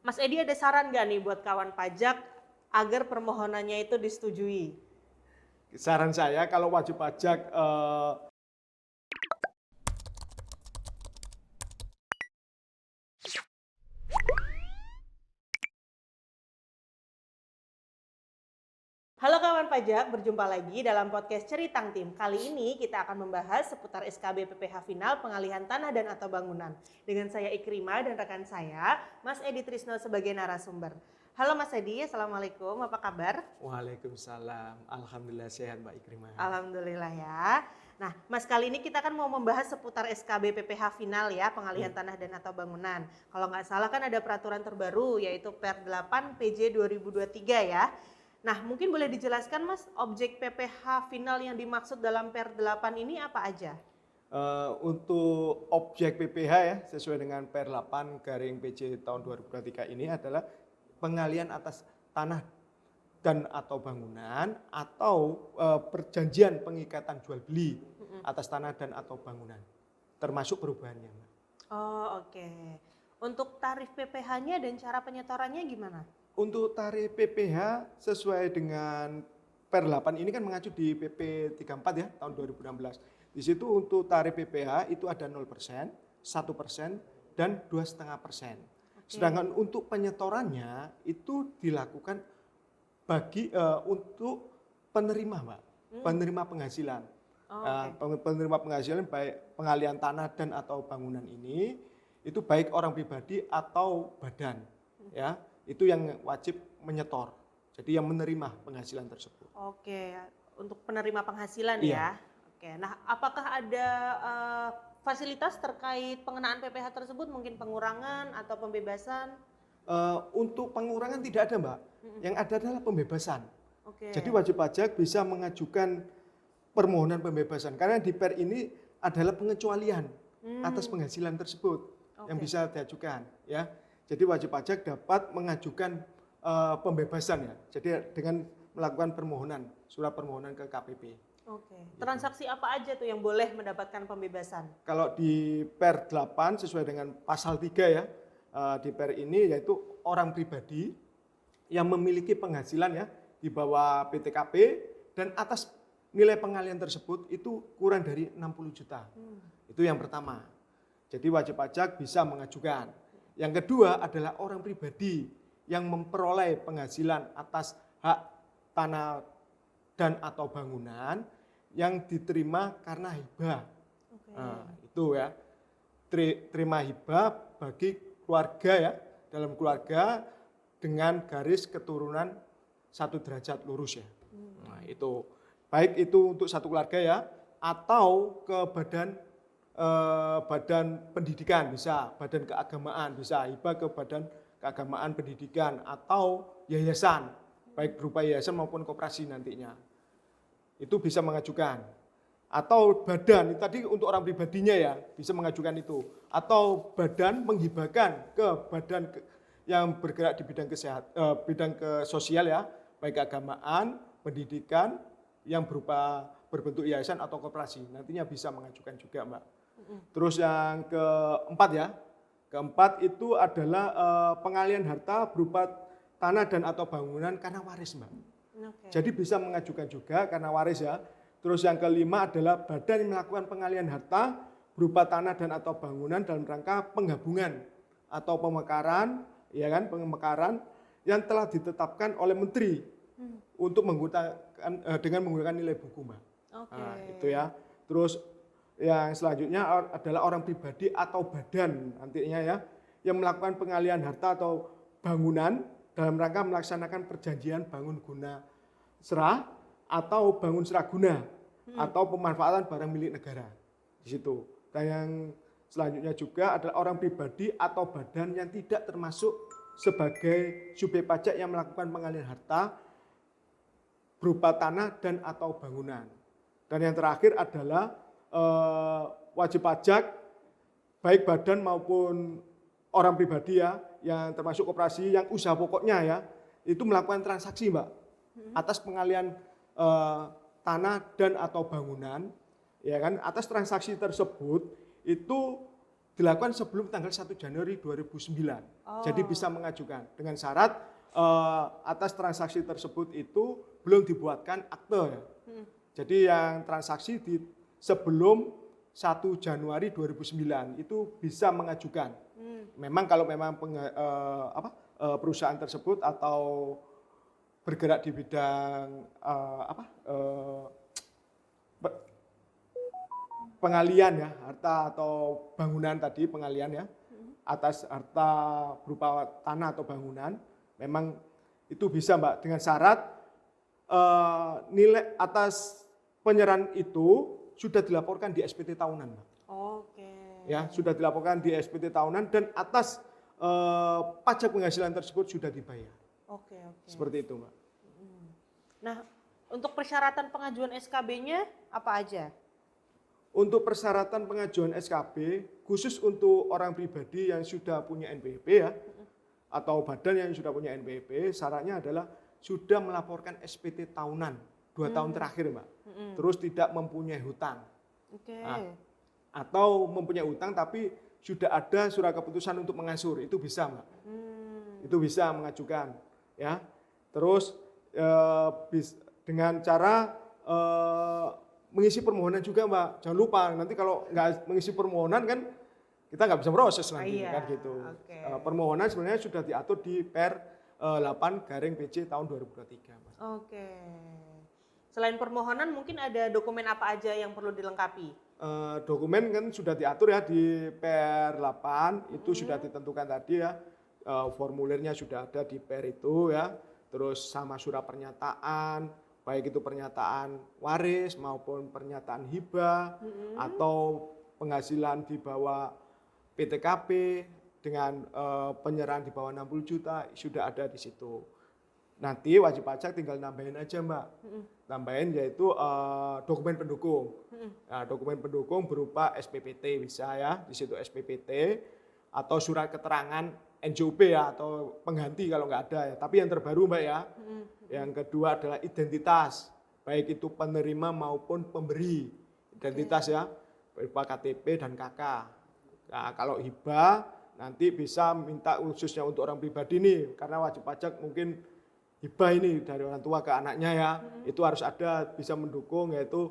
Mas Edi ada saran nggak nih buat kawan pajak agar permohonannya itu disetujui? Saran saya kalau wajib pajak Halo kawan pajak, berjumpa lagi dalam podcast Ceritang Tim. Kali ini kita akan membahas seputar SKB PPh Final Pengalihan Tanah dan atau Bangunan. Dengan saya Ikrima dan rekan saya, Mas Edi Trisno sebagai narasumber. Halo Mas Edi, Assalamualaikum, apa kabar? Waalaikumsalam. Alhamdulillah sehat Mbak Ikrimah. Alhamdulillah ya. Nah, Mas, kali ini kita kan mau membahas seputar SKB PPh Final ya, Pengalihan Tanah dan atau Bangunan. Kalau nggak salah kan ada peraturan terbaru yaitu Per 8 PJ 2023 ya. Nah, mungkin boleh dijelaskan Mas, objek PPh Final yang dimaksud dalam Per 8 ini apa aja? Untuk objek PPh ya sesuai dengan Per 8 garing PJ tahun 2023 ini adalah pengalihan atas tanah dan atau bangunan atau perjanjian pengikatan jual beli atas tanah dan atau bangunan termasuk perubahannya. Oh, oke. Untuk tarif PPh-nya dan cara penyetorannya gimana? Untuk tarif PPh sesuai dengan Per 8 ini kan mengacu di PP 34 ya tahun 2016. Di situ untuk tarif PPh itu ada 0%, 1%, dan 2,5%. Sedangkan untuk penyetorannya itu dilakukan untuk penerima, Mbak. Penerima penghasilan. Penerima penghasilan baik pengalihan tanah dan atau bangunan ini itu baik orang pribadi atau badan ya. Itu yang wajib menyetor. Jadi yang menerima penghasilan tersebut. Oke, untuk penerima penghasilan Iya. ya. Oke, nah apakah ada fasilitas terkait pengenaan PPh tersebut, mungkin pengurangan atau pembebasan? Untuk pengurangan tidak ada, Mbak. Yang ada adalah pembebasan. Oke. Jadi wajib pajak bisa mengajukan permohonan pembebasan karena di Per ini adalah pengecualian atas penghasilan tersebut yang bisa diajukan ya. Jadi wajib pajak dapat mengajukan pembebasan ya. Jadi dengan melakukan permohonan, surat permohonan ke KPP. Oke. Transaksi apa aja tuh yang boleh mendapatkan pembebasan? Kalau di Per 8 sesuai dengan pasal 3 ya, di Per ini yaitu orang pribadi yang memiliki penghasilan ya di bawah PTKP dan atas nilai pengalihan tersebut itu kurang dari 60 juta. Itu yang pertama. Jadi wajib pajak bisa mengajukan. Yang kedua adalah orang pribadi yang memperoleh penghasilan atas hak tanah dan atau bangunan yang diterima karena hibah. Nah, itu ya. Terima hibah bagi keluarga ya, dalam keluarga dengan garis keturunan 1 derajat lurus ya. Nah, itu baik itu untuk satu keluarga ya atau ke badan pendidikan bisa, badan keagamaan bisa, hibah ke badan keagamaan pendidikan atau yayasan, baik berupa yayasan maupun koperasi nantinya. Itu bisa mengajukan. Atau badan, itu tadi untuk orang pribadinya ya, bisa mengajukan itu. Atau badan menghibahkan ke badan yang bergerak di bidang bidang sosial ya, baik keagamaan, pendidikan yang berupa berbentuk yayasan atau koperasi. Nantinya bisa mengajukan juga, Mbak. Terus yang keempat ya, keempat itu adalah pengalihan harta berupa tanah dan atau bangunan karena waris, Mbak. Jadi bisa mengajukan juga karena waris ya. Terus yang kelima adalah badan yang melakukan pengalihan harta berupa tanah dan atau bangunan dalam rangka penggabungan atau pemekaran, ya kan, pemekaran yang telah ditetapkan oleh menteri untuk dengan menggunakan nilai buku, Mbak. Nah, itu ya. Terus yang selanjutnya adalah orang pribadi atau badan nantinya ya yang melakukan pengalihan harta atau bangunan dalam rangka melaksanakan perjanjian bangun guna serah atau bangun serah guna atau pemanfaatan barang milik negara di situ. Dan yang selanjutnya juga adalah orang pribadi atau badan yang tidak termasuk sebagai subjek pajak yang melakukan pengalihan harta berupa tanah dan atau bangunan. Dan yang terakhir adalah wajib pajak baik badan maupun orang pribadi ya yang termasuk koperasi yang usaha pokoknya ya itu melakukan transaksi, Mbak, atas pengalihan tanah dan atau bangunan ya kan. Atas transaksi tersebut itu dilakukan sebelum tanggal 1 Januari 2009. Oh. Jadi bisa mengajukan dengan syarat atas transaksi tersebut itu belum dibuatkan akte ya. Jadi yang transaksi sebelum 1 Januari 2009 itu bisa mengajukan. Memang kalau memang perusahaan tersebut atau bergerak di bidang pengalian ya, harta atau bangunan tadi, pengalian ya, atas harta berupa tanah atau bangunan, memang itu bisa Mbak, dengan syarat nilai atas penyerahan itu sudah dilaporkan di SPT tahunan Mbak. Oke. Ya, sudah dilaporkan di SPT tahunan dan atas pajak penghasilan tersebut sudah dibayar. Oke. Seperti itu Mbak. Nah, untuk persyaratan pengajuan SKB-nya apa aja? Untuk persyaratan pengajuan SKB, khusus untuk orang pribadi yang sudah punya NPWP ya, atau badan yang sudah punya NPWP, syaratnya adalah sudah melaporkan SPT tahunan 2 tahun terakhir Mbak. Terus tidak mempunyai hutang. Oke. Nah, atau mempunyai hutang tapi sudah ada surat keputusan untuk mengangsur, itu bisa Mbak. Itu bisa mengajukan ya. Terus dengan cara mengisi permohonan juga Mbak. Jangan lupa nanti kalau nggak mengisi permohonan kan kita nggak bisa proses nanti kan gitu. Okay. Permohonan sebenarnya sudah diatur di Per 8/PJ tahun 2023 Mbak. Oke. Selain permohonan mungkin ada dokumen apa aja yang perlu dilengkapi? Dokumen kan sudah diatur ya di Per 8, itu sudah ditentukan tadi ya. Formulirnya sudah ada di Per itu ya. Terus sama surat pernyataan, baik itu pernyataan waris maupun pernyataan hibah atau penghasilan di bawah PTKP dengan penyerahan di bawah 60 juta sudah ada di situ. Nanti wajib pajak tinggal nambahin aja Mbak. Nambahin yaitu dokumen pendukung. Nah, dokumen pendukung berupa SPPT bisa ya, di situ SPPT atau surat keterangan NJOP ya atau pengganti kalau nggak ada ya. Tapi yang terbaru Mbak ya. Yang kedua adalah identitas, baik itu penerima maupun pemberi. Identitas ya, berupa KTP dan KK. Nah, kalau hibah nanti bisa minta khususnya untuk orang pribadi nih, karena wajib pajak mungkin hibah ini dari orang tua ke anaknya ya, itu harus ada bisa mendukung yaitu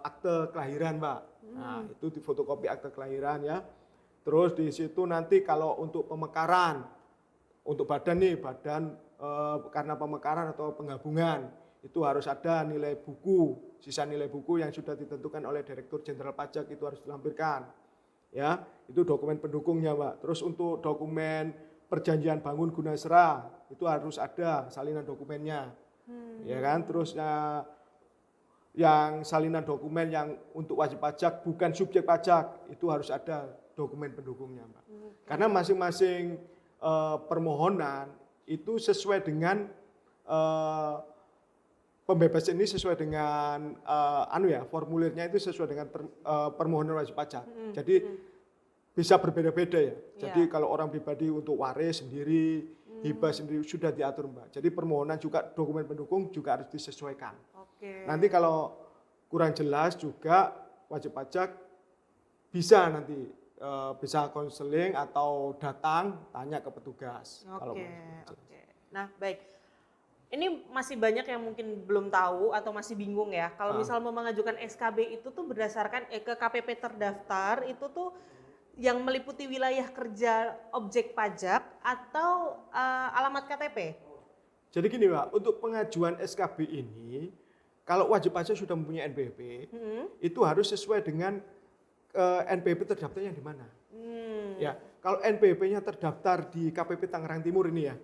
akte kelahiran Mbak. Nah, itu di fotokopi akte kelahiran ya. Terus di situ nanti kalau untuk pemekaran, untuk badan nih, karena pemekaran atau penggabungan itu harus ada nilai buku, sisa nilai buku yang sudah ditentukan oleh Direktur Jenderal Pajak itu harus dilampirkan. Ya, itu dokumen pendukungnya, Mbak. Terus untuk dokumen perjanjian bangun guna serah itu harus ada salinan dokumennya. Ya kan? Terus yang salinan dokumen yang untuk wajib pajak bukan subjek pajak itu harus ada dokumen pendukungnya, Mbak. Karena masing-masing permohonan itu sesuai dengan pembebasan ini sesuai dengan formulirnya itu sesuai dengan permohonan wajib pajak. Jadi bisa berbeda-beda ya. Jadi kalau orang pribadi untuk waris sendiri, hibah sendiri sudah diatur Mbak. Jadi permohonan juga dokumen pendukung juga harus disesuaikan. Nanti kalau kurang jelas juga wajib pajak bisa nanti bisa konseling atau datang tanya ke petugas. Oke. Nah, baik. Ini masih banyak yang mungkin belum tahu atau masih bingung ya. Kalau misal mau mengajukan SKB itu tuh berdasarkan ke KPP terdaftar itu tuh yang meliputi wilayah kerja objek pajak atau alamat KTP. Jadi gini Mbak, untuk pengajuan SKB ini kalau wajib pajak sudah mempunyai NPWP, itu harus sesuai dengan NPWP terdaftarnya di mana. Ya, kalau NPWP-nya terdaftar di KPP Tangerang Timur ini ya,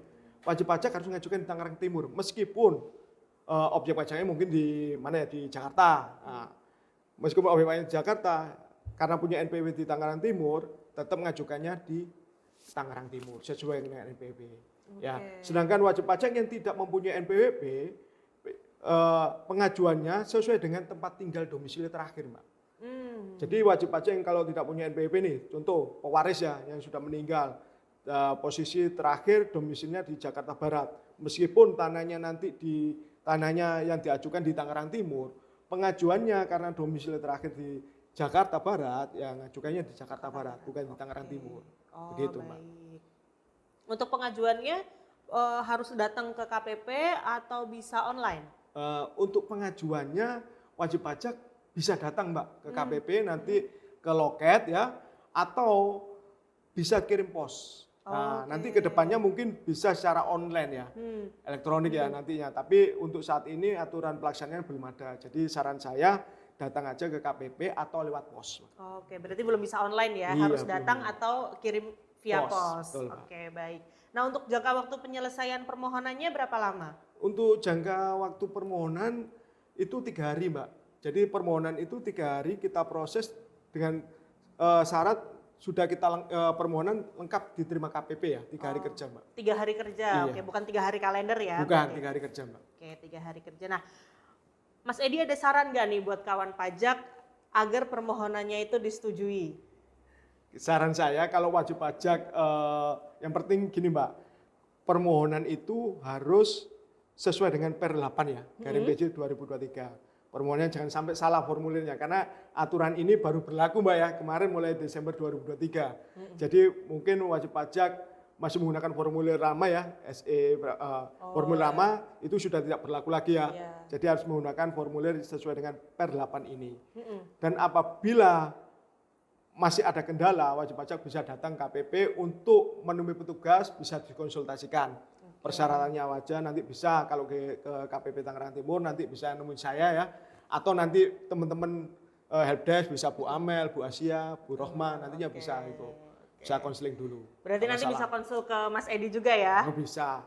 wajib pajak harus mengajukan di Tangerang Timur, meskipun objek pajaknya mungkin di mana ya, di Jakarta. Nah, meskipun objek pajaknya di Jakarta, karena punya NPWP di Tangerang Timur, tetap mengajukannya di Tangerang Timur sesuai dengan NPWP. Ya, sedangkan wajib pajak yang tidak mempunyai NPWP, pengajuannya sesuai dengan tempat tinggal domisili terakhir, Mbak. Jadi wajib pajak yang kalau tidak punya NPWP nih, contoh pewaris ya yang sudah meninggal, posisi terakhir domisilinya di Jakarta Barat. Meskipun tanahnya yang diajukan di Tangerang Timur, pengajuannya karena domisili terakhir di Jakarta Barat, ya ngajukannya di Jakarta Barat, bukan di Tangerang Oke. Timur. Oh, Begitu, Mbak. baik. Untuk pengajuannya harus datang ke KPP atau bisa online? Untuk pengajuannya wajib pajak bisa datang, Mbak, ke KPP, nanti ke loket ya, atau bisa kirim pos. Nah, nanti ke depannya mungkin bisa secara online ya, elektronik ya nantinya. Tapi untuk saat ini aturan pelaksanaannya belum ada. Jadi saran saya datang aja ke KPP atau lewat pos. Oke, berarti belum bisa online ya, Iya, harus datang belum. atau kirim via Pos, pos. betul, Pak. Oke, baik. Nah, untuk jangka waktu penyelesaian permohonannya berapa lama? Untuk jangka waktu permohonan itu 3 hari, Mbak. Jadi permohonan itu 3 hari kita proses dengan syarat sudah kita permohonan lengkap diterima KPP ya, 3 hari kerja, Mbak. 3 hari kerja, Iya. oke, bukan 3 hari kalender ya? Bukan berarti? 3 hari kerja, Mbak. Oke, 3 hari kerja. Nah, Mas Edi ada saran nggak nih buat kawan pajak agar permohonannya itu disetujui? Saran saya kalau wajib pajak yang penting gini, Mbak. Permohonan itu harus sesuai dengan Per 8 ya, garing PJ 2023. Permohonannya jangan sampai salah formulirnya karena aturan ini baru berlaku, Mbak ya, kemarin mulai Desember 2023. Jadi mungkin wajib pajak masih menggunakan formulir lama ya, formulir lama itu sudah tidak berlaku lagi ya. Iya. Jadi harus menggunakan formulir sesuai dengan Per 8 ini. Dan apabila masih ada kendala, wajib pajak bisa datang KPP untuk menemui petugas, bisa dikonsultasikan. Persyaratannya wajah nanti bisa kalau ke KPP Tangerang Timur nanti bisa nemuin saya ya. Atau nanti teman-teman helpdesk bisa Bu Amel, Bu Asia, Bu Rohma nantinya bisa itu. Bisa konseling dulu. Berarti nanti bisa konsul ke Mas Edi juga ya? Oh, bisa.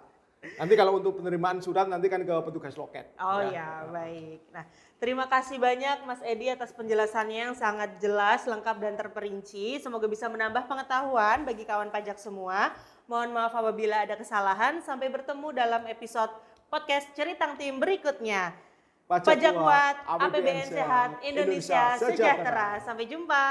Nanti kalau untuk penerimaan surat nanti kan ke petugas loket. Oh ya, baik. Nah, terima kasih banyak Mas Edi atas penjelasannya yang sangat jelas, lengkap dan terperinci. Semoga bisa menambah pengetahuan bagi kawan pajak semua. Mohon maaf apabila ada kesalahan. Sampai bertemu dalam episode podcast Ceritang Tim berikutnya. Pajak kuat, APBN sehat, Indonesia sejahtera. Sampai jumpa.